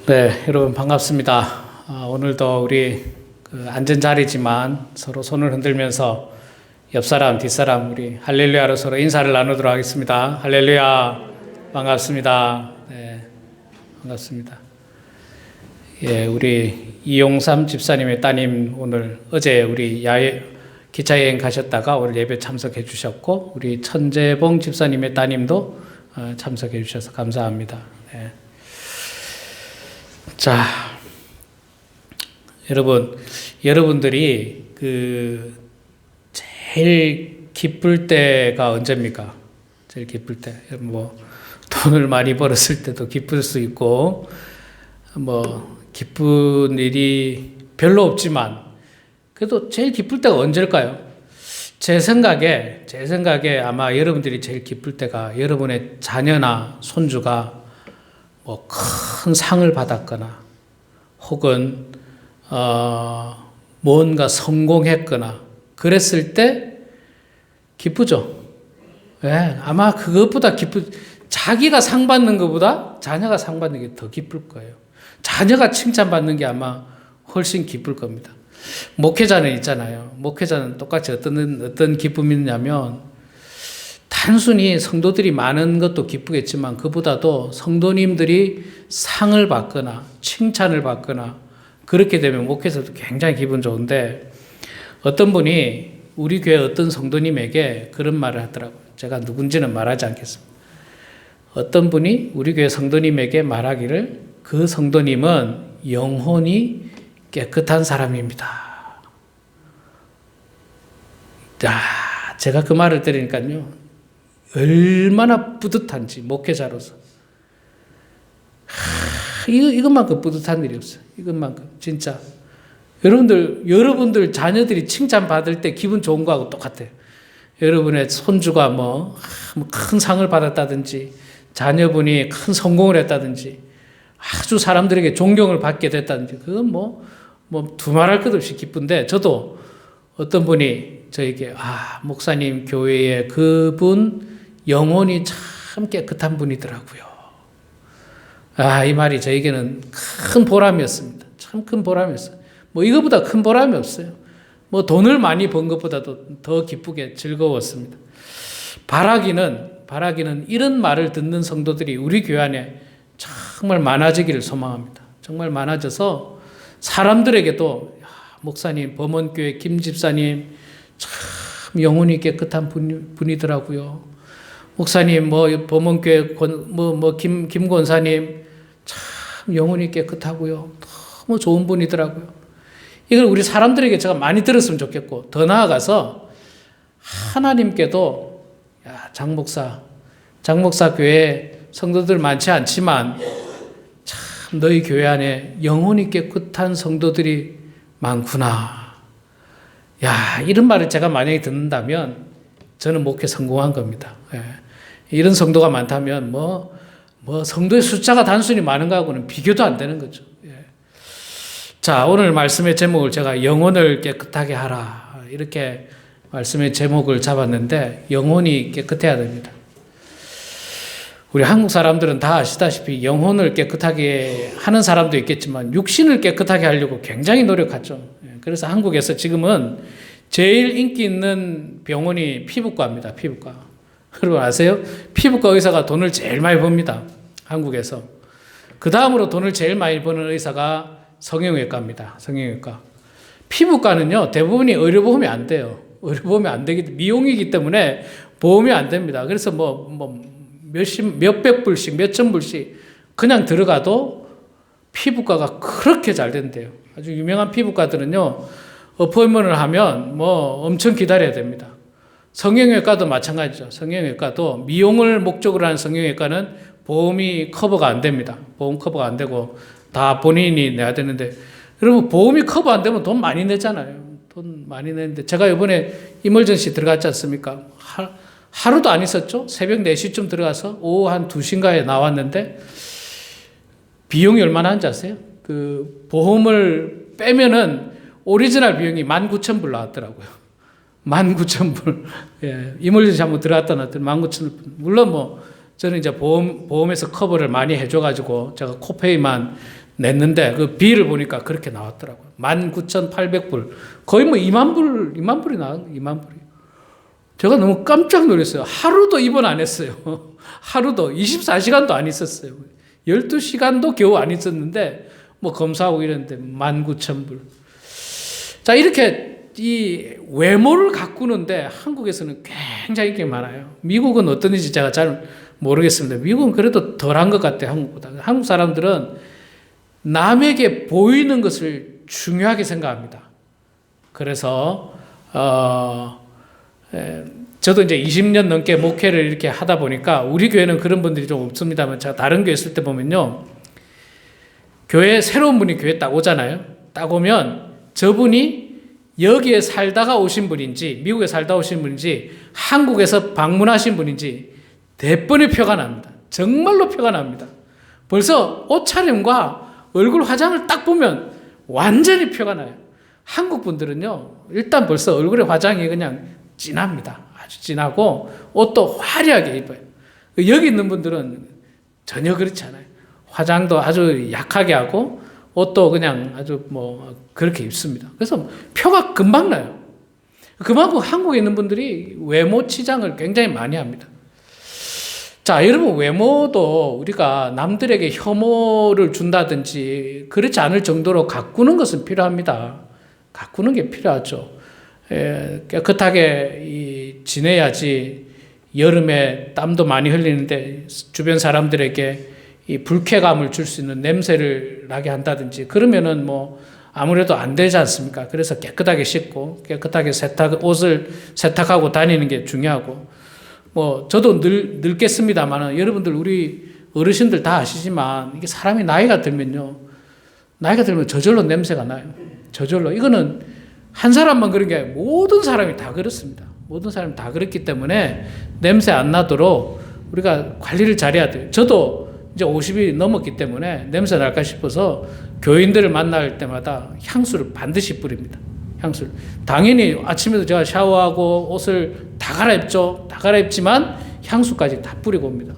네, 여러분 반갑습니다. 오늘도 우리 앉은 자리지만 서로 손을 흔들면서 옆 사람, 뒷 사람 우리 할렐루야로 서로 인사를 나누도록 하겠습니다. 할렐루야, 반갑습니다. 네, 반갑습니다. 예, 우리 이용삼 집사님의 따님 오늘 어제 우리 기차 여행 가셨다가 오늘 예배 참석해 주셨고 우리 천재봉 집사님의 따님도 참석해 주셔서 감사합니다. 네. 자, 여러분들이 제일 기쁠 때가 언제입니까? 제일 기쁠 때, 돈을 많이 벌었을 때도 기쁠 수 있고, 기쁜 일이 별로 없지만, 그래도 제일 기쁠 때가 언제일까요? 제 생각에 아마 여러분들이 제일 기쁠 때가 여러분의 자녀나 손주가 큰 상을 받았거나 혹은 뭔가 성공했거나 그랬을 때 기쁘죠. 예, 아마 그것보다 자기가 상 받는 것보다 자녀가 상 받는 게 더 기쁠 거예요. 자녀가 칭찬받는 게 아마 훨씬 기쁠 겁니다. 목회자는 있잖아요. 목회자는 똑같이 어떤 기쁨이 있냐면 단순히 성도들이 많은 것도 기쁘겠지만 그보다도 성도님들이 상을 받거나 칭찬을 받거나 그렇게 되면 목회자도 굉장히 기분 좋은데 어떤 분이 우리 교회 어떤 성도님에게 그런 말을 하더라고요. 제가 누군지는 말하지 않겠습니다. 어떤 분이 우리 교회 성도님에게 말하기를 그 성도님은 영혼이 깨끗한 사람입니다. 자, 제가 그 말을 들으니까요. 얼마나 뿌듯한지 목회자로서 이것만큼 뿌듯한 일이 없어요. 이것만큼 진짜 여러분들 자녀들이 칭찬받을 때 기분 좋은 거하고 똑같아요. 여러분의 손주가 큰 상을 받았다든지 자녀분이 큰 성공을 했다든지 아주 사람들에게 존경을 받게 됐다든지 그건 두말할 것 없이 기쁜데 저도 어떤 분이 저에게 목사님 교회에 그분 영혼이 참 깨끗한 분이더라고요. 이 말이 저에게는 큰 보람이었습니다. 참 큰 보람이었어요. 이거보다 큰 보람이 없어요. 돈을 많이 번 것보다도 더 기쁘게 즐거웠습니다. 바라기는 이런 말을 듣는 성도들이 우리 교회 안에 정말 많아지기를 소망합니다. 정말 많아져서 사람들에게도 목사님, 범원교회 김 집사님 참 영혼이 깨끗한 분이더라고요. 목사님, 범원교회 김 권사님 참 영혼이 깨끗하고요. 너무 좋은 분이더라고요. 이걸 우리 사람들에게 제가 많이 들었으면 좋겠고 더 나아가서 하나님께도 장 목사 교회 성도들 많지 않지만 참 너희 교회 안에 영혼이 깨끗한 성도들이 많구나. 이런 말을 제가 만약에 듣는다면 저는 목회 성공한 겁니다. 이런 성도가 많다면 성도의 숫자가 단순히 많은 거하고는 비교도 안 되는 거죠. 자, 오늘 말씀의 제목을 제가 영혼을 깨끗하게 하라 이렇게 말씀의 제목을 잡았는데 영혼이 깨끗해야 됩니다. 우리 한국 사람들은 다 아시다시피 영혼을 깨끗하게 하는 사람도 있겠지만 육신을 깨끗하게 하려고 굉장히 노력하죠. 그래서 한국에서 지금은 제일 인기 있는 병원이 피부과입니다. 피부과. 여러분 아세요? 피부과 의사가 돈을 제일 많이 법니다. 한국에서. 그 다음으로 돈을 제일 많이 버는 의사가 성형외과입니다. 성형외과. 피부과는요, 대부분이 의료보험이 안 돼요. 의료보험이 안 되기 때문에, 미용이기 때문에 보험이 안 됩니다. 그래서 몇백 불씩, 몇천 불씩 그냥 들어가도 피부과가 그렇게 잘 된대요. 아주 유명한 피부과들은요, 어포인먼트를 하면 엄청 기다려야 됩니다. 성형외과도 마찬가지죠. 성형외과도 미용을 목적으로 하는 성형외과는 보험이 커버가 안 됩니다. 보험 커버가 안 되고 다 본인이 내야 되는데 여러분 보험이 커버 안 되면 돈 많이 내잖아요. 돈 많이 내는데 제가 이번에 이멀전시 들어갔지 않습니까? 하루도 안 있었죠. 새벽 4시쯤 들어가서 오후 한 2시인가에 나왔는데 비용이 얼마나 하는지 아세요? 그 보험을 빼면은 오리지널 비용이 19,000불 나왔더라고요. 19,000불. 예, 이멀전시 한번 들어갔다 놨더니 19,000불. 물론 저는 이제 보험에서 커버를 많이 해줘가지고 제가 코페이만 냈는데 그 비를 보니까 그렇게 나왔더라고요. 19,800불. 거의 뭐 2만 불이 나왔 2만 불이. 제가 너무 깜짝 놀랐어요. 하루도 입원 안 했어요. 하루도 24시간도 안 있었어요. 12시간도 겨우 안 있었는데 뭐 검사하고 이랬는데 19,000불. 자, 이렇게 이 외모를 가꾸는데 한국에서는 굉장히 인기 많아요. 미국은 어떤지 제가 잘 모르겠습니다. 미국은 그래도 덜한 것 같아요, 한국보다. 한국 사람들은 남에게 보이는 것을 중요하게 생각합니다. 그래서 저도 이제 20년 넘게 목회를 이렇게 하다 보니까 우리 교회는 그런 분들이 좀 없습니다만 제가 다른 교회 있을 때 보면요, 교회 새로운 분이 교회 딱 오잖아요. 딱 오면 저분이 여기에 살다가 오신 분인지 미국에 살다 오신 분인지 한국에서 방문하신 분인지 대번에 표가 납니다. 정말로 표가 납니다. 벌써 옷차림과 얼굴 화장을 딱 보면 완전히 표가 나요. 한국 분들은요, 일단 벌써 얼굴에 화장이 그냥 진합니다. 아주 진하고 옷도 화려하게 입어요. 여기 있는 분들은 전혀 그렇지 않아요. 화장도 아주 약하게 하고 옷도 그냥 아주 뭐 그렇게 입습니다. 그래서 표가 금방 나요. 그만큼 한국에 있는 분들이 외모 치장을 굉장히 많이 합니다. 자, 여러분, 외모도 우리가 남들에게 혐오를 준다든지 그렇지 않을 정도로 가꾸는 것은 필요합니다. 가꾸는 게 필요하죠. 깨끗하게 지내야지. 여름에 땀도 많이 흘리는데 주변 사람들에게 이 불쾌감을 줄 수 있는 냄새를 나게 한다든지 그러면은 뭐 아무래도 안 되지 않습니까? 그래서 깨끗하게 씻고 깨끗하게 옷을 세탁하고 다니는 게 중요하고, 뭐 저도 늙겠습니다만 여러분들 우리 어르신들 다 아시지만 이게 사람이 나이가 들면 저절로 냄새가 나요. 저절로. 이거는 한 사람만 그런 게 아니고 모든 사람이 다 그렇습니다. 모든 사람이 다 그렇기 때문에 냄새 안 나도록 우리가 관리를 잘해야 돼요. 저도 이제 50이 넘었기 때문에 냄새 날까 싶어서 교인들을 만날 때마다 향수를 반드시 뿌립니다. 향수를. 당연히 아침에도 제가 샤워하고 옷을 다 갈아입죠. 다 갈아입지만 향수까지 다 뿌리고 옵니다.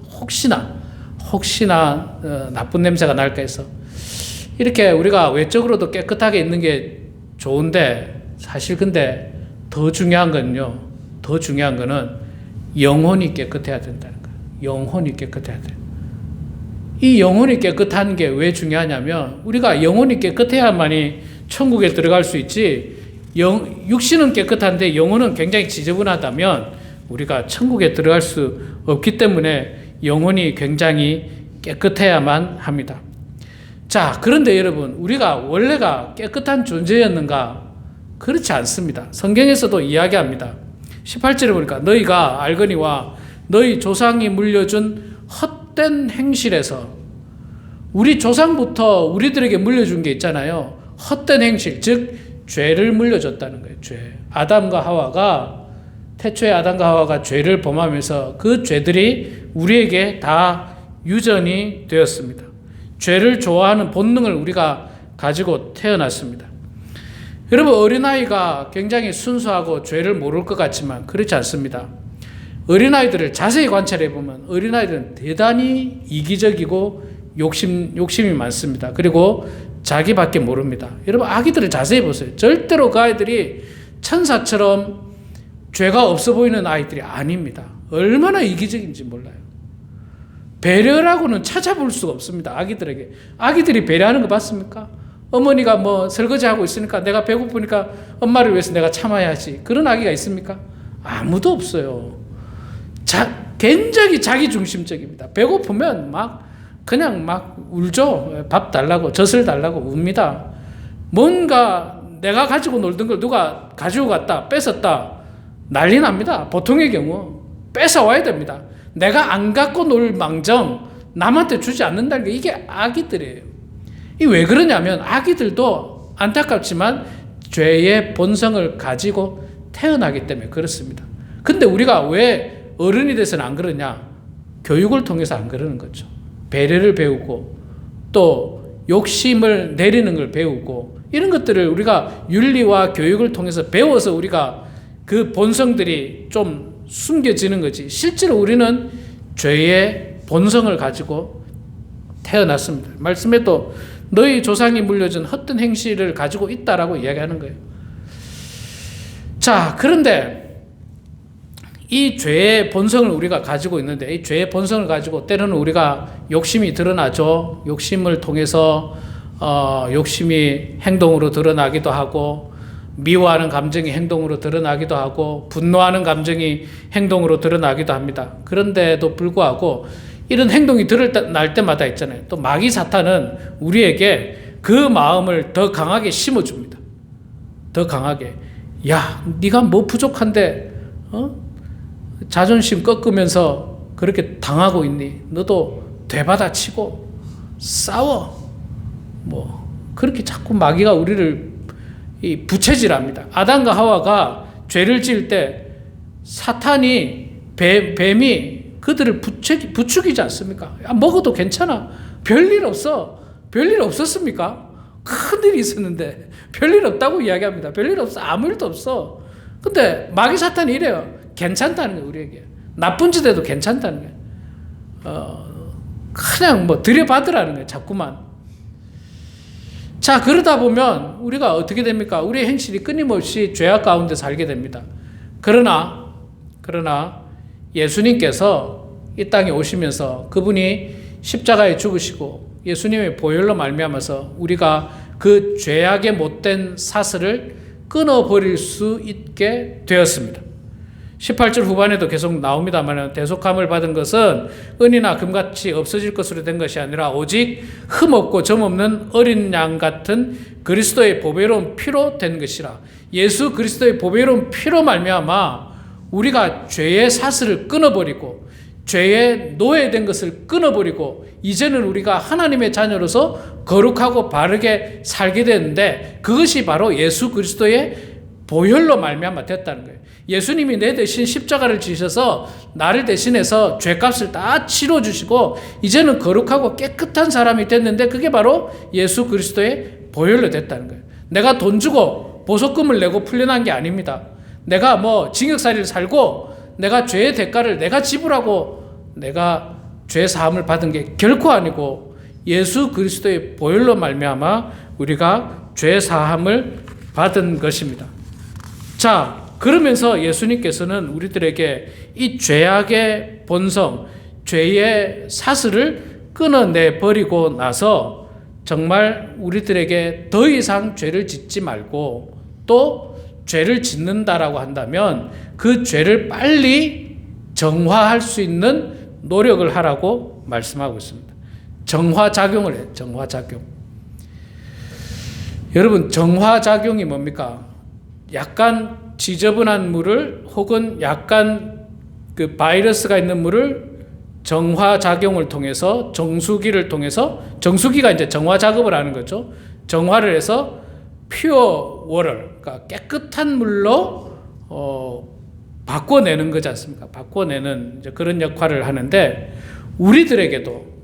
혹시나 나쁜 냄새가 날까 해서. 이렇게 우리가 외적으로도 깨끗하게 있는 게 좋은데 사실 근데 더 중요한 거는 영혼이 깨끗해야 된다는 거예요. 영혼이 깨끗해야 돼요. 이 영혼이 깨끗한 게 왜 중요하냐면 우리가 영혼이 깨끗해야만이 천국에 들어갈 수 있지, 육신은 깨끗한데 영혼은 굉장히 지저분하다면 우리가 천국에 들어갈 수 없기 때문에 영혼이 굉장히 깨끗해야만 합니다. 자, 그런데 여러분, 우리가 원래가 깨끗한 존재였는가? 그렇지 않습니다. 성경에서도 이야기합니다. 18절에 보니까 너희가 알거니와 너희 조상이 물려준 헛된 행실에서, 우리 조상부터 우리들에게 물려준 게 있잖아요. 헛된 행실, 즉 죄를 물려줬다는 거예요. 죄. 태초에 아담과 하와가 죄를 범하면서 그 죄들이 우리에게 다 유전이 되었습니다. 죄를 좋아하는 본능을 우리가 가지고 태어났습니다. 여러분, 어린아이가 굉장히 순수하고 죄를 모를 것 같지만 그렇지 않습니다. 어린아이들을 자세히 관찰해 보면 어린아이들은 대단히 이기적이고 욕심이 많습니다. 그리고 자기밖에 모릅니다. 여러분, 아기들을 자세히 보세요. 절대로 그 아이들이 천사처럼 죄가 없어 보이는 아이들이 아닙니다. 얼마나 이기적인지 몰라요. 배려라고는 찾아볼 수가 없습니다. 아기들에게. 아기들이 배려하는 거 봤습니까? 어머니가 뭐 설거지하고 있으니까 내가 배고프니까 엄마를 위해서 내가 참아야지. 그런 아기가 있습니까? 아무도 없어요. 굉장히 자기중심적입니다. 배고프면 그냥 울죠. 밥 달라고, 젖을 달라고 웁니다. 뭔가 내가 가지고 놀던 걸 누가 가지고 갔다, 뺏었다, 난리 납니다. 보통의 경우 뺏어와야 됩니다. 내가 안 갖고 놀 망정 남한테 주지 않는다는 게 이게 아기들이에요. 이 왜 그러냐면 아기들도 안타깝지만 죄의 본성을 가지고 태어나기 때문에 그렇습니다. 근데 우리가 왜 어른이 돼서는 안 그러냐? 교육을 통해서 안 그러는 거죠. 배려를 배우고 또 욕심을 내리는 걸 배우고 이런 것들을 우리가 윤리와 교육을 통해서 배워서 우리가 그 본성들이 좀 숨겨지는 거지. 실제로 우리는 죄의 본성을 가지고 태어났습니다. 말씀에도 너희 조상이 물려준 헛된 행실을 가지고 있다라고 이야기하는 거예요. 자, 그런데 이 죄의 본성을 우리가 가지고 있는데, 이 죄의 본성을 가지고 때로는 우리가 욕심이 드러나죠. 욕심을 통해서 욕심이 행동으로 드러나기도 하고, 미워하는 감정이 행동으로 드러나기도 하고, 분노하는 감정이 행동으로 드러나기도 합니다. 그런데도 불구하고 이런 행동이 드러날 때마다 있잖아요. 또 마귀 사탄은 우리에게 그 마음을 더 강하게 심어줍니다. 더 강하게. 야, 네가 뭐 부족한데 자존심 꺾으면서 그렇게 당하고 있니? 너도 되받아치고 싸워. 뭐 그렇게 자꾸 마귀가 우리를 부채질합니다. 아담과 하와가 죄를 지을 때 사탄이 뱀이 그들을 부추기지 않습니까? 야, 먹어도 괜찮아. 별일 없어. 별일 없었습니까? 큰일이 있었는데 별일 없다고 이야기합니다. 별일 없어. 아무 일도 없어. 근데 마귀 사탄이 이래요. 괜찮다는 거예요. 우리에게. 나쁜 짓 해도 괜찮다는 거예요. 그냥 뭐 들여받으라는 거예요. 자꾸만. 자, 그러다 보면 우리가 어떻게 됩니까? 우리의 행실이 끊임없이 죄악 가운데 살게 됩니다. 그러나 예수님께서 이 땅에 오시면서 그분이 십자가에 죽으시고 예수님의 보혈로 말미암아서 우리가 그 죄악의 못된 사슬을 끊어버릴 수 있게 되었습니다. 18절 후반에도 계속 나옵니다만 대속함을 받은 것은 은이나 금같이 없어질 것으로 된 것이 아니라 오직 흠없고 점없는 어린 양 같은 그리스도의 보배로운 피로 된 것이라. 예수 그리스도의 보배로운 피로 말미암아 우리가 죄의 사슬을 끊어버리고 죄의 노예된 것을 끊어버리고 이제는 우리가 하나님의 자녀로서 거룩하고 바르게 살게 되는데 그것이 바로 예수 그리스도의 보혈로 말미암아 됐다는 거예요. 예수님이 내 대신 십자가를 지셔서 나를 대신해서 죄값을 다 치러주시고 이제는 거룩하고 깨끗한 사람이 됐는데 그게 바로 예수 그리스도의 보혈로 됐다는 거예요. 내가 돈 주고 보석금을 내고 풀려난 게 아닙니다. 내가 뭐 징역살이를 살고 내가 죄의 대가를 내가 지불하고 내가 죄 사함을 받은 게 결코 아니고 예수 그리스도의 보혈로 말미암아 우리가 죄 사함을 받은 것입니다. 자, 그러면서 예수님께서는 우리들에게 이 죄악의 본성, 죄의 사슬을 끊어내 버리고 나서 정말 우리들에게 더 이상 죄를 짓지 말고 또 죄를 짓는다라고 한다면 그 죄를 빨리 정화할 수 있는 노력을 하라고 말씀하고 있습니다. 정화작용을 해요. 정화작용. 여러분, 정화작용이 뭡니까? 약간 지저분한 물을 혹은 약간 그 바이러스가 있는 물을 정화작용을 통해서 정수기를 통해서 정수기가 이제 정화 작업을 하는 거죠. 정화를 해서 퓨어 워터, 그러니까 깨끗한 물로 바꿔내는 거지 않습니까? 바꿔내는 이제 그런 역할을 하는데 우리들에게도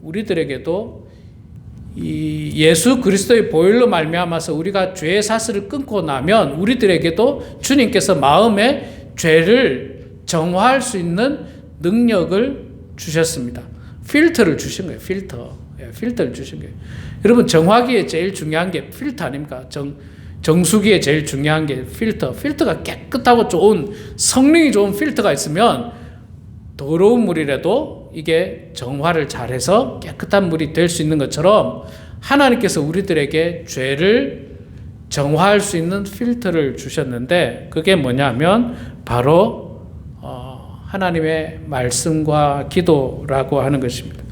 이 예수 그리스도의 보혈로 말미암아서 우리가 죄의 사슬을 끊고 나면 우리들에게도 주님께서 마음의 죄를 정화할 수 있는 능력을 주셨습니다. 필터를 주신 거예요. 필터를 주신 거예요. 여러분, 정화기에 제일 중요한 게 필터 아닙니까? 정수기에 제일 중요한 게 필터가 깨끗하고 좋은 성능이 좋은 필터가 있으면 더러운 물이라도 이게 정화를 잘해서 깨끗한 물이 될 수 있는 것처럼 하나님께서 우리들에게 죄를 정화할 수 있는 필터를 주셨는데 그게 뭐냐면 바로 하나님의 말씀과 기도라고 하는 것입니다.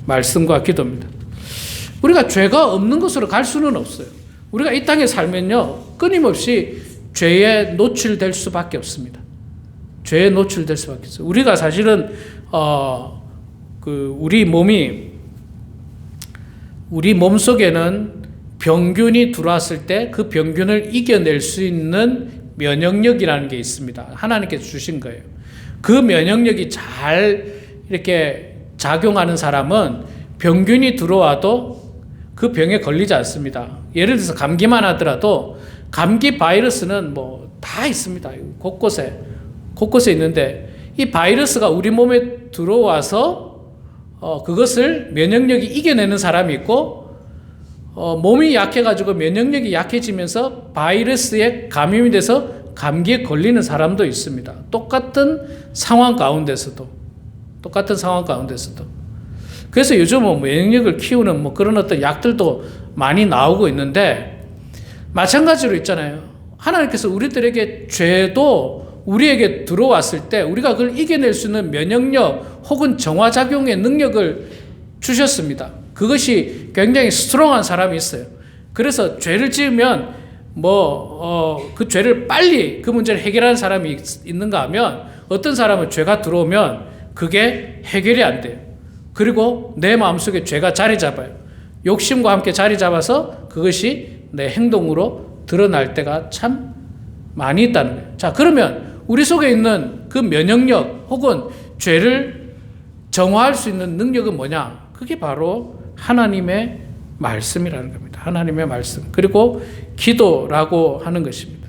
말씀과 기도입니다. 우리가 죄가 없는 것으로 갈 수는 없어요. 우리가 이 땅에 살면요 끊임없이 죄에 노출될 수밖에 없습니다. 죄에 노출될 수밖에 없어요. 우리가 사실은 우리 몸 속에는 병균이 들어왔을 때 그 병균을 이겨낼 수 있는 면역력이라는 게 있습니다. 하나님께서 주신 거예요. 그 면역력이 잘 이렇게 작용하는 사람은 병균이 들어와도 그 병에 걸리지 않습니다. 예를 들어서 감기만 하더라도 감기 바이러스는 뭐 다 있습니다. 곳곳에 있는데 이 바이러스가 우리 몸에 들어와서 그것을 면역력이 이겨내는 사람이 있고, 몸이 약해가지고 면역력이 약해지면서 바이러스에 감염이 돼서 감기에 걸리는 사람도 있습니다. 똑같은 상황 가운데서도. 그래서 요즘은 면역력을 키우는 뭐 그런 어떤 약들도 많이 나오고 있는데, 마찬가지로 있잖아요. 하나님께서 우리들에게 죄도 우리에게 들어왔을 때 우리가 그걸 이겨낼 수 있는 면역력 혹은 정화작용의 능력을 주셨습니다. 그것이 굉장히 스트롱한 사람이 있어요. 그래서 죄를 지으면 그 죄를 빨리 그 문제를 해결하는 사람이 있는가 하면, 어떤 사람은 죄가 들어오면 그게 해결이 안 돼요. 그리고 내 마음속에 죄가 자리 잡아요. 욕심과 함께 자리 잡아서 그것이 내 행동으로 드러날 때가 참 많이 있다는 거예요. 자, 그러면 우리 속에 있는 그 면역력 혹은 죄를 정화할 수 있는 능력은 뭐냐? 그게 바로 하나님의 말씀이라는 겁니다. 하나님의 말씀. 그리고 기도라고 하는 것입니다.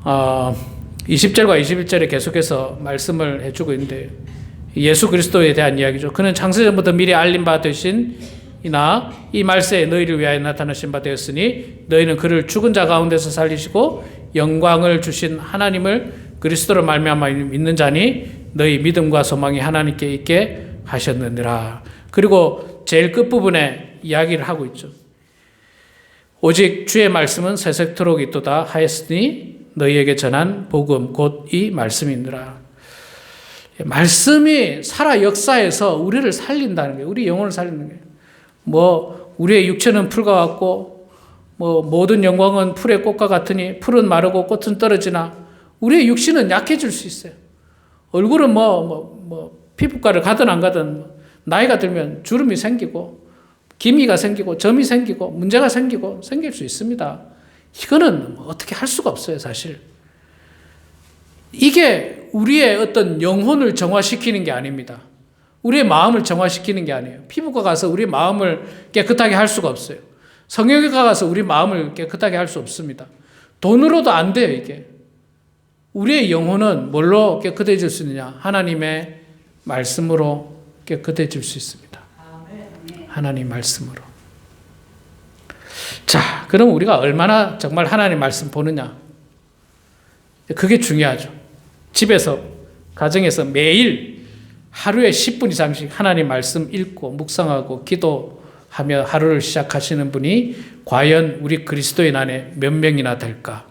20절과 21절에 계속해서 말씀을 해주고 있는데, 예수 그리스도에 대한 이야기죠. 그는 창세전부터 미리 알림 바 되신 이나 이 말세에 너희를 위하여 나타나신 바 되었으니 너희는 그를 죽은 자 가운데서 살리시고 영광을 주신 하나님을 그리스도로 말미암아 믿는 자니 너희 믿음과 소망이 하나님께 있게 하셨느니라. 그리고 제일 끝부분에 이야기를 하고 있죠. 오직 주의 말씀은 세세토록 있도다 하였으니 너희에게 전한 복음 곧 이 말씀이니라. 말씀이 살아 역사해서 우리를 살린다는 거예요. 우리 영혼을 살리는 거예요. 우리의 육체는 풀과 같고, 모든 영광은 풀의 꽃과 같으니 풀은 마르고 꽃은 떨어지나, 우리의 육신은 약해질 수 있어요. 얼굴은 피부과를 가든 안 가든 나이가 들면 주름이 생기고, 기미가 생기고, 점이 생기고, 문제가 생길 수 있습니다. 이거는 어떻게 할 수가 없어요, 사실. 이게 우리의 어떤 영혼을 정화시키는 게 아닙니다. 우리의 마음을 정화시키는 게 아니에요. 피부과 가서 우리 마음을 깨끗하게 할 수가 없어요. 성형외과 가서 우리 마음을 깨끗하게 할 수 없습니다. 돈으로도 안 돼요, 이게. 우리의 영혼은 뭘로 깨끗해질 수 있느냐? 하나님의 말씀으로 깨끗해질 수 있습니다. 하나님 말씀으로. 자, 그럼 우리가 얼마나 정말 하나님 말씀 보느냐? 그게 중요하죠. 집에서, 가정에서 매일 하루에 10분 이상씩 하나님 말씀 읽고 묵상하고 기도하며 하루를 시작하시는 분이 과연 우리 그리스도인 안에 몇 명이나 될까?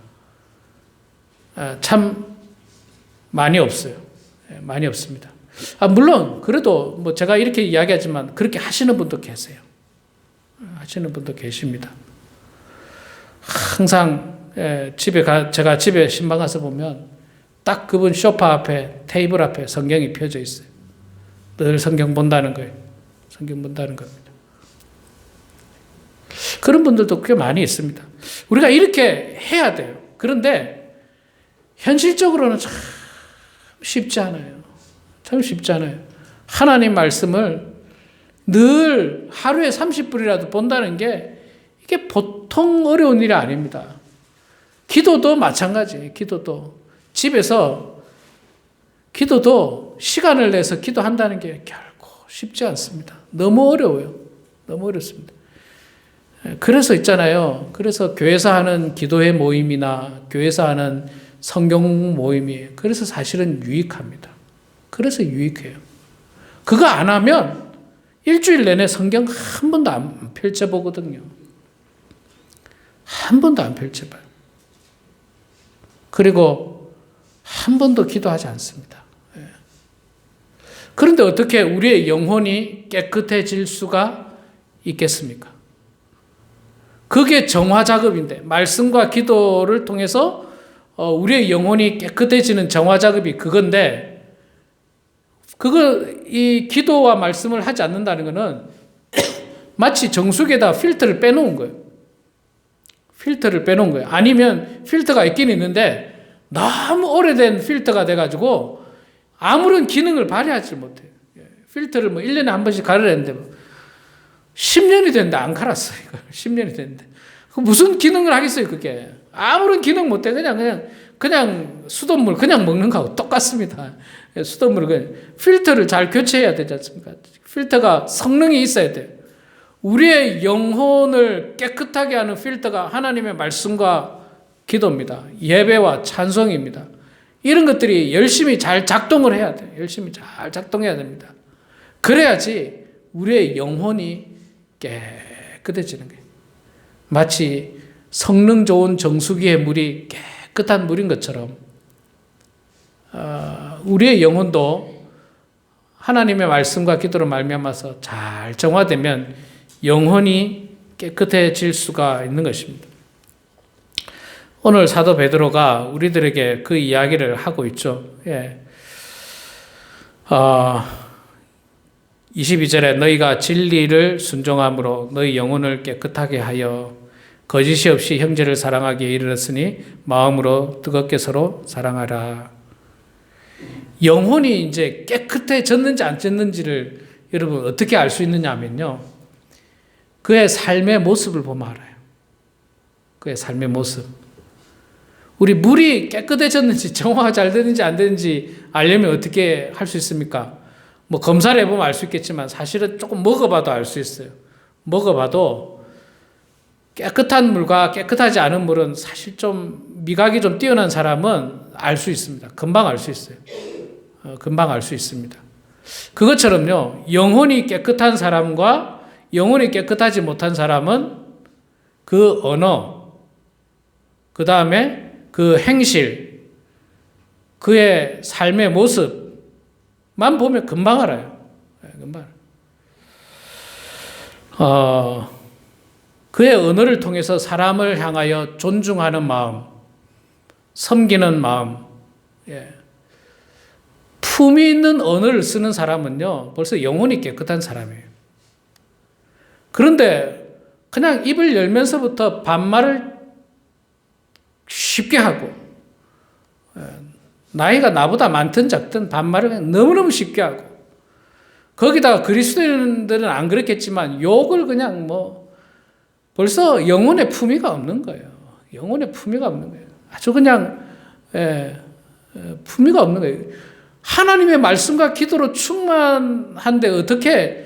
참 많이 없어요. 많이 없습니다. 물론 그래도 제가 이렇게 이야기하지만 그렇게 하시는 분도 계세요. 하시는 분도 계십니다. 항상 제가 집에 신방 가서 보면 딱 그분 소파 앞에, 테이블 앞에 성경이 펴져 있어요. 늘 성경 본다는 거예요. 성경 본다는 겁니다. 그런 분들도 꽤 많이 있습니다. 우리가 이렇게 해야 돼요. 그런데 현실적으로는 참 쉽지 않아요. 참 쉽지 않아요. 하나님 말씀을 늘 하루에 30분이라도 본다는 게 이게 보통 어려운 일이 아닙니다. 기도도 마찬가지예요. 집에서 기도도 시간을 내서 기도한다는 게 결코 쉽지 않습니다. 너무 어려워요. 너무 어렵습니다. 그래서 있잖아요. 그래서 교회에서 하는 기도회 모임이나 교회에서 하는 성경 모임이 그래서 사실은 유익합니다. 그래서 유익해요. 그거 안 하면 일주일 내내 성경 한 번도 안 펼쳐보거든요. 한 번도 안 펼쳐봐요. 그리고 한 번도 기도하지 않습니다. 그런데 어떻게 우리의 영혼이 깨끗해질 수가 있겠습니까? 그게 정화 작업인데, 말씀과 기도를 통해서 우리의 영혼이 깨끗해지는 정화 작업이 그건데, 이 기도와 말씀을 하지 않는다는 것은 마치 정수기에다 필터를 빼놓은 거예요. 필터를 빼놓은 거예요. 아니면 필터가 있긴 있는데 너무 오래된 필터가 돼가지고 아무런 기능을 발휘하지 못해요. 필터를 1년에 한 번씩 갈아내는데 10년이 됐는데 안 갈았어요. 10년이 됐는데. 무슨 기능을 하겠어요, 그게. 아무런 기능 못해. 그냥 수돗물 그냥 먹는 거하고 똑같습니다. 수돗물을 필터를 잘 교체해야 되지 않습니까? 필터가 성능이 있어야 돼요. 우리의 영혼을 깨끗하게 하는 필터가 하나님의 말씀과 기도입니다. 예배와 찬송입니다. 이런 것들이 열심히 잘 작동을 해야 돼요. 열심히 잘 작동해야 됩니다. 그래야지 우리의 영혼이 깨끗해지는 거예요. 마치 성능 좋은 정수기의 물이 깨끗한 물인 것처럼 우리의 영혼도 하나님의 말씀과 기도로 말미암아서 잘 정화되면 영혼이 깨끗해질 수가 있는 것입니다. 오늘 사도 베드로가 우리들에게 그 이야기를 하고 있죠. 22절에 너희가 진리를 순종함으로 너희 영혼을 깨끗하게 하여 거짓이 없이 형제를 사랑하기에 이르렀으니 마음으로 뜨겁게 서로 사랑하라. 영혼이 이제 깨끗해졌는지 안 졌는지를 여러분 어떻게 알 수 있느냐 하면요. 그의 삶의 모습을 보면 알아요. 그의 삶의 모습. 우리 물이 깨끗해졌는지 정화가 잘 되는지 안 되는지 알려면 어떻게 할 수 있습니까? 뭐 검사를 해보면 알 수 있겠지만 사실은 조금 먹어봐도 알 수 있어요. 먹어봐도 깨끗한 물과 깨끗하지 않은 물은 사실 좀 미각이 좀 뛰어난 사람은 알 수 있습니다. 금방 알 수 있어요. 금방 알 수 있습니다. 그것처럼요, 영혼이 깨끗한 사람과 영혼이 깨끗하지 못한 사람은 그 언어, 그 다음에 그 행실, 그의 삶의 모습만 보면 금방 알아요. 금방. 그의 언어를 통해서 사람을 향하여 존중하는 마음, 섬기는 마음, 품이 있는 언어를 쓰는 사람은요, 벌써 영혼이 깨끗한 사람이에요. 그런데 그냥 입을 열면서부터 반말을 쉽게 하고, 나이가 나보다 많든 작든 반말을 그냥 너무너무 쉽게 하고, 거기다가 그리스도인들은 안 그렇겠지만 욕을 그냥 벌써 영혼의 품위가 없는 거예요. 영혼의 품위가 없는 거예요. 아주 그냥 품위가 없는 거예요. 하나님의 말씀과 기도로 충만한데 어떻게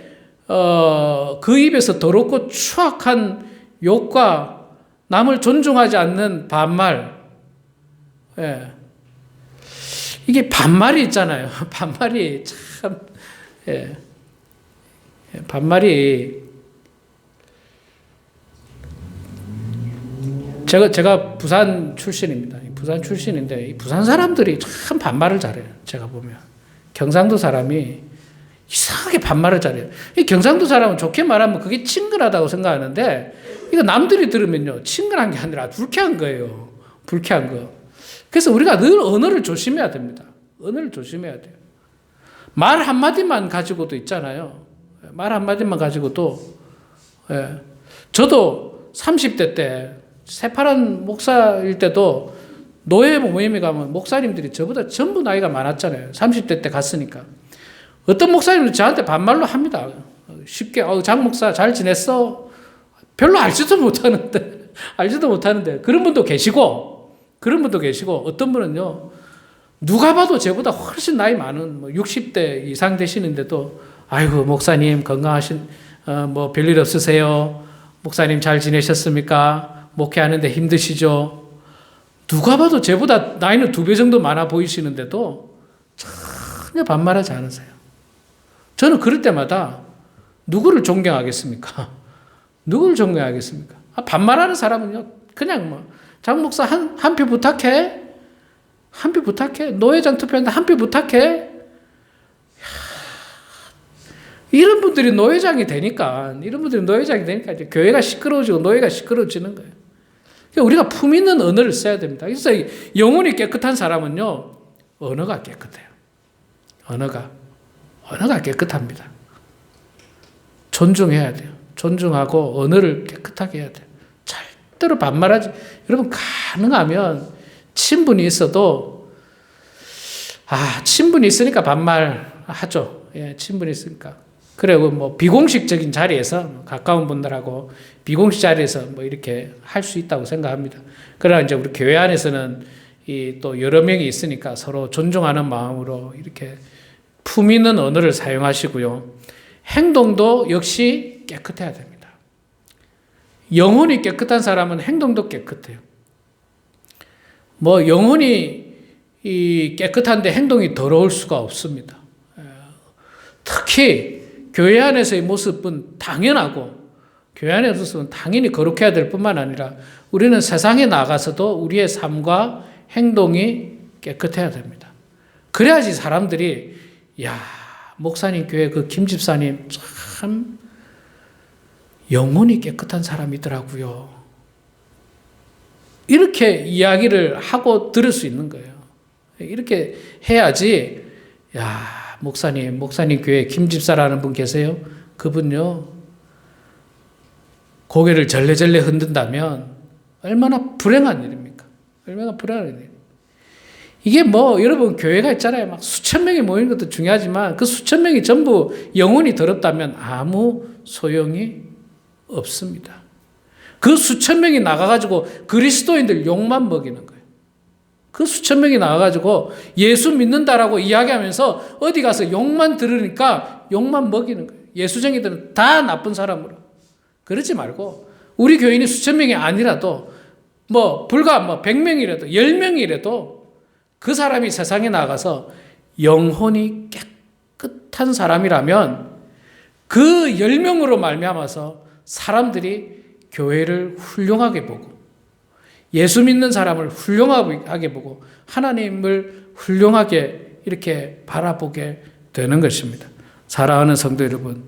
그 입에서 더럽고 추악한 욕과 남을 존중하지 않는 반말, 이게 반말이 있잖아요. 반말이 참, 반말이 제가 부산 출신입니다. 부산 출신인데 이 부산 사람들이 참 반말을 잘해요. 제가 보면 경상도 사람이 이상하게 반말을 잘해요. 이 경상도 사람은 좋게 말하면 그게 친근하다고 생각하는데 이거 남들이 들으면요 친근한 게 아니라 불쾌한 거예요. 불쾌한 거. 그래서 우리가 늘 언어를 조심해야 됩니다. 언어를 조심해야 돼요. 말 한마디만 가지고도 있잖아요. 말 한마디만 가지고도 저도 30대 때 새파란 목사일 때도 노예 모임에 가면 목사님들이 저보다 전부 나이가 많았잖아요. 30대 때 갔으니까. 어떤 목사님은 저한테 반말로 합니다. 쉽게, 장 목사 잘 지냈어? 별로 알지도 못하는데. 그런 분도 계시고, 어떤 분은요, 누가 봐도 저보다 훨씬 나이 많은 60대 이상 되시는데도, 아이고, 목사님 건강하신, 별일 없으세요? 목사님 잘 지내셨습니까? 목회하는데 힘드시죠? 누가 봐도 저보다 나이는 2배 정도 많아 보이시는데도 전혀 반말하지 않으세요. 저는 그럴 때마다 누구를 존경하겠습니까? 누구를 존경하겠습니까? 반말하는 사람은요, 그냥 장 목사 한 표 부탁해? 한 표 부탁해? 노회장 투표하는데 한 표 부탁해? 이런 분들이 노회장이 되니까 이제 교회가 시끄러워지고 노예가 시끄러워지는 거예요. 그러니까 우리가 품 있는 언어를 써야 됩니다. 그래서 영혼이 깨끗한 사람은요, 언어가 깨끗해요. 언어가 깨끗합니다. 존중해야 돼요. 존중하고 언어를 깨끗하게 해야 돼요. 절대로 반말하지. 여러분 가능하면 친분이 있어도 친분이 있으니까 반말하죠. 친분이 있으니까. 그리고 비공식적인 자리에서 가까운 분들하고 비공식 자리에서 이렇게 할 수 있다고 생각합니다. 그러나 이제 우리 교회 안에서는 또 여러 명이 있으니까 서로 존중하는 마음으로 이렇게 품 있는 언어를 사용하시고요. 행동도 역시 깨끗해야 됩니다. 영혼이 깨끗한 사람은 행동도 깨끗해요. 영혼이 깨끗한데 행동이 더러울 수가 없습니다. 특히 교회 안에서의 모습은 당연하고 교회 안의 모습은 당연히 거룩해야 될 뿐만 아니라 우리는 세상에 나가서도 우리의 삶과 행동이 깨끗해야 됩니다. 그래야지 사람들이 목사님 교회 그 김 집사님 참 영혼이 깨끗한 사람이더라고요. 이렇게 이야기를 하고 들을 수 있는 거예요. 이렇게 해야지 목사님 교회 김 집사라는 분 계세요? 그분요 고개를 절레절레 흔든다면 얼마나 불행한 일입니까? 얼마나 불행한 일입니까? 이게 여러분 교회가 있잖아요. 막 수천 명이 모이는 것도 중요하지만 그 수천 명이 전부 영혼이 더럽다면 아무 소용이 없습니다. 그 수천 명이 나가가지고 그리스도인들 욕만 먹이는 거예요. 그 수천 명이 나가가지고 예수 믿는다라고 이야기하면서 어디 가서 욕만 들으니까 욕만 먹이는 거예요. 예수쟁이들은 다 나쁜 사람으로. 그러지 말고 우리 교인이 수천 명이 아니라도 불과 100명이라도 10명이라도 그 사람이 세상에 나가서 영혼이 깨끗한 사람이라면 그 10명으로 말미암아서 사람들이 교회를 훌륭하게 보고 예수 믿는 사람을 훌륭하게 보고 하나님을 훌륭하게 이렇게 바라보게 되는 것입니다. 사랑하는 성도 여러분,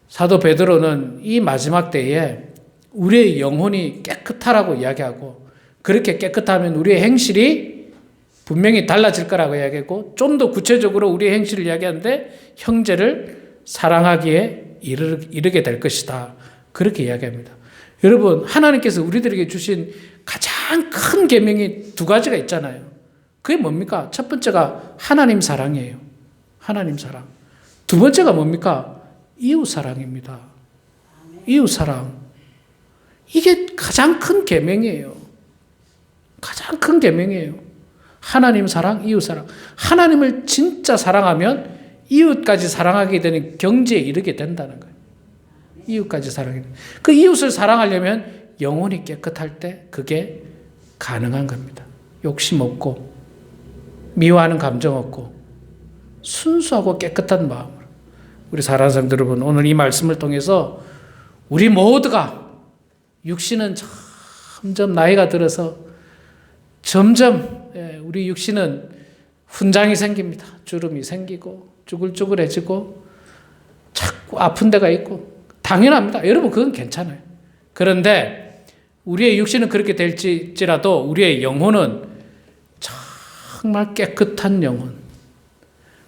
사도 베드로는 이 마지막 때에 우리의 영혼이 깨끗하라고 이야기하고 그렇게 깨끗하면 우리의 행실이 분명히 달라질 거라고 이야기하고 좀 더 구체적으로 우리의 행실을 이야기하는데 형제를 사랑하기에 이르게 될 것이다. 그렇게 이야기합니다. 여러분, 하나님께서 우리들에게 주신 가장 큰 계명이 두 가지가 있잖아요. 그게 뭡니까? 첫 번째가 하나님 사랑이에요. 하나님 사랑. 두 번째가 뭡니까? 이웃 사랑입니다. 이웃 사랑. 이게 가장 큰 계명이에요. 가장 큰 계명이에요. 하나님 사랑, 이웃 사랑. 하나님을 진짜 사랑하면 이웃까지 사랑하게 되는 경지에 이르게 된다는 거예요. 이웃까지 사랑해. 그 이웃을 사랑하려면 영혼이 깨끗할 때 그게 가능한 겁니다. 욕심 없고 미워하는 감정 없고 순수하고 깨끗한 마음으로. 우리 사랑하는 성도 여러분, 오늘 이 말씀을 통해서 우리 모두가 육신은 점점 나이가 들어서 점점 우리 육신은 훈장이 생깁니다. 주름이 생기고 쭈글쭈글해지고 자꾸 아픈 데가 있고 당연합니다. 여러분 그건 괜찮아요. 그런데 우리의 육신은 그렇게 될지라도 우리의 영혼은 정말 깨끗한 영혼,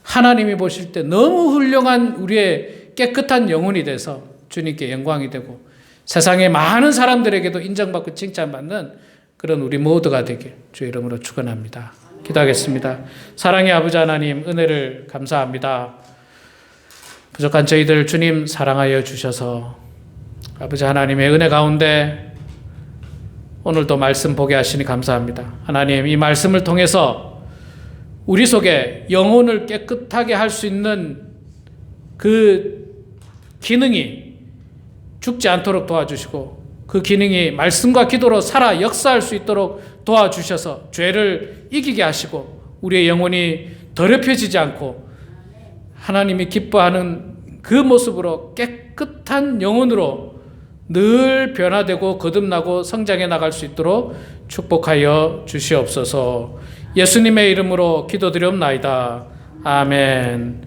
하나님이 보실 때 너무 훌륭한 우리의 깨끗한 영혼이 돼서 주님께 영광이 되고 세상의 많은 사람들에게도 인정받고 칭찬받는 그런 우리 모두가 되길 주의 이름으로 축원합니다. 기도하겠습니다. 사랑의 아버지 하나님, 은혜를 감사합니다. 부족한 저희들 주님 사랑하여 주셔서 아버지 하나님의 은혜 가운데 오늘도 말씀 보게 하시니 감사합니다. 하나님, 이 말씀을 통해서 우리 속에 영혼을 깨끗하게 할 수 있는 그 기능이 죽지 않도록 도와주시고 그 기능이 말씀과 기도로 살아 역사할 수 있도록 도와주셔서 죄를 이기게 하시고 우리의 영혼이 더럽혀지지 않고 하나님이 기뻐하는 그 모습으로 깨끗한 영혼으로 늘 변화되고 거듭나고 성장해 나갈 수 있도록 축복하여 주시옵소서. 예수님의 이름으로 기도드리옵나이다. 아멘.